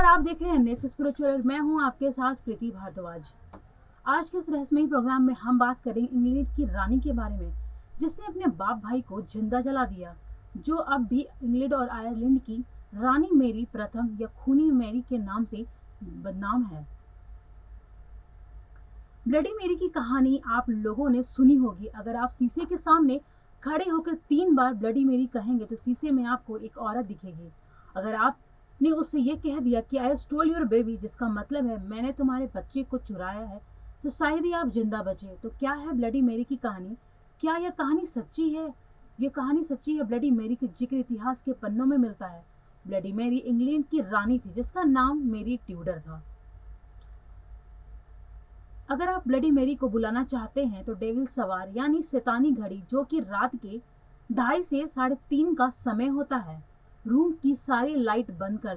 नमस्कार, आप देख रहे हैं नेक्स्ट स्पिरिचुअल। मैं हूं आपके साथ प्रीति भारद्वाज। आज के इस रहस्यमयी प्रोग्राम में हम बात करेंगे इंग्लैंड की रानी के बारे में, जिसने अपने बाप भाई को जिंदा जला दिया, जो अब भी इंग्लैंड और आयरलैंड की रानी मेरी प्रथम या खूनी मैरी के नाम से बदनाम है। ब्लडी मेरी की कहानी आप लोगों ने सुनी होगी। अगर आप शीशे के सामने खड़े होकर 3 बार ब्लडी मेरी कहेंगे तो शीशे में आपको एक औरत दिखेगी। अगर आपने उससे ये कह दिया कि आई स्टोल योर बेबी, जिसका मतलब है मैंने तुम्हारे बच्चे को चुराया है, तो शायद ही आप जिंदा बचे। तो क्या है ब्लडी मेरी की कहानी? क्या यह कहानी सच्ची है? यह कहानी सच्ची है। ब्लडी मेरी का जिक्र इतिहास के पन्नों में मिलता है। ब्लडी मेरी इंग्लैंड की रानी थी जिसका नाम मेरी ट्यूडर था। अगर आप ब्लडी मेरी को बुलाना चाहते हैं तो डेविल सवार यानी शैतानी घड़ी, जो कि रात के 2:30 से 3:30 का समय होता है, रूम की सारी लाइट बंद कर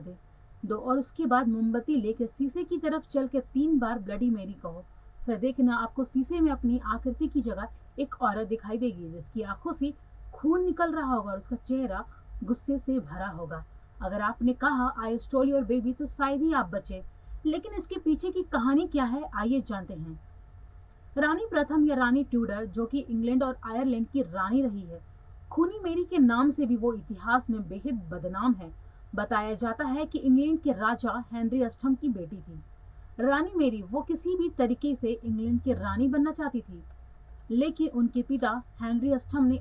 दो और उसके बाद मोमबत्ती लेकर शीशे की तरफ चल के 3 बार ब्लडी मेरी कहो। फिर देखना आपको शीशे में अपनी आकृति की जगह एक औरत दिखाई देगी जिसकी आंखों से खून निकल रहा होगा और उसका चेहरा गुस्से से भरा होगा। अगर आपने कहा आई स्टोल योर बेबी तो शायद ही आप बचे, लेकिन इसके पीछे की कहानी क्या है आइए जानते हैं। रानी प्रथम या रानी ट्यूडर, जो कि इंग्लैंड और आयरलैंड की रानी रही है, खूनी मेरी के नाम से भी वो इतिहास में बेहद बदनाम है। बताया जाता है कि इंग्लैंड के राजा हेनरी अष्टम की बेटी थी। रानी मेरी वो किसी भी तरीके से इंग्लैंड की रानी बनना चाहती थी, लेकिन उनके पिता हेनरी अष्टम ने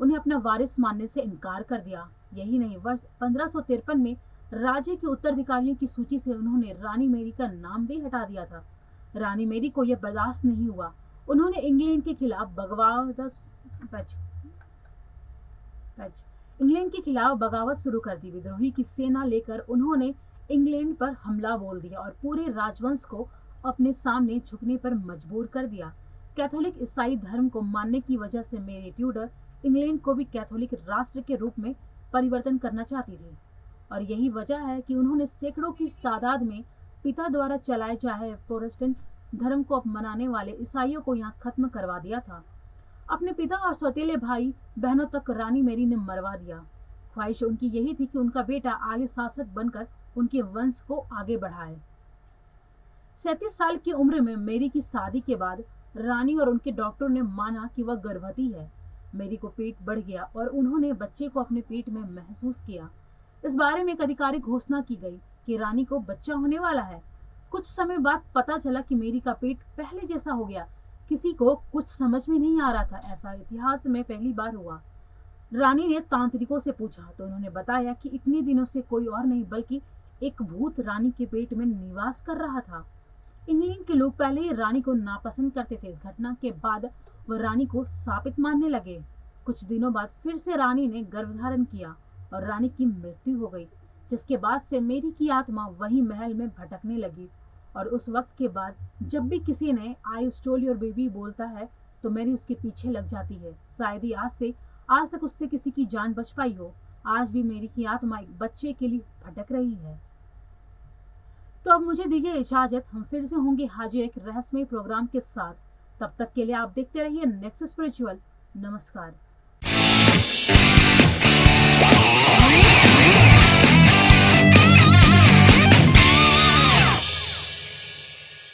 उन्हें अपना वारिस मानने से इनकार कर दिया। यही नहीं, वर्ष 1553 में राज्य के उत्तराधिकारियों की सूची से उन्होंने रानी मेरी का नाम भी हटा दिया था। रानी मेरी को यह बर्दाश्त नहीं हुआ। उन्होंने इंग्लैंड के खिलाफ बगावत शुरू कर दी। विद्रोही की सेना लेकर उन्होंने इंग्लैंड पर हमला बोल दिया और पूरे राजवंश को अपने सामने झुकने पर मजबूर कर दिया। कैथोलिक ईसाई धर्म को मानने की वजह से मेरी ट्यूडर इंग्लैंड को भी कैथोलिक राष्ट्र के रूप में परिवर्तन करना चाहती थी, और यही वजह है कि उन्होंने सैकड़ों की तादाद में पिता द्वारा चलाए जाए प्रोटेस्टेंट धर्म को अपनाने वाले ईसाइयों को यहाँ खत्म करवा दिया था। अपने पिता और सौतेले भाई बहनों तक रानी मेरी ने मरवा दिया। ख्वाहिश उनकी यही थी कि उनका बेटा आगे शासक बनकर उनके वंश को आगे बढ़ाए। 37 साल की उम्र में मेरी की शादी के बाद रानी और उनके डॉक्टर ने माना कि वह गर्भवती है। मेरी को पेट बढ़ गया और उन्होंने बच्चे को अपने पेट में महसूस किया। इस बारे में एक आधिकारिक घोषणा की गई कि रानी को बच्चा होने वाला है। कुछ समय बाद पता चला कि मेरी का पेट पहले जैसा हो गया। किसी को कुछ समझ में नहीं आ रहा था। ऐसा इतिहास में पहली बार हुआ। रानी ने तांत्रिकों से पूछा तो उन्होंने बताया कि इतने दिनों से कोई और नहीं बल्कि एक भूत रानी के पेट में निवास कर रहा था। इंग्लैंड के लोग पहले ही रानी को नापसंद करते थे। इस घटना के बाद वह रानी को शापित मानने लगे। कुछ दिनों बाद फिर से रानी ने गर्भधारण किया और रानी की मृत्यु हो गई, जिसके बाद से मेरी की आत्मा वही महल में भटकने लगी। और उस वक्त के बाद जब भी किसी ने आई स्टोल योर बेबी बोलता है तो मेरी उसके पीछे लग जाती है। शायद ही आज तक उससे किसी की जान बच पाई हो। आज भी मेरी की आत्मा एक बच्चे के लिए भटक रही है। तो अब मुझे दीजिए इजाजत। हम फिर से होंगे हाजिर एक रहस्यमय प्रोग्राम के साथ। तब तक के लिए आप देखते रहिए नेक्स्ट स्पिरिचुअल। नमस्कार।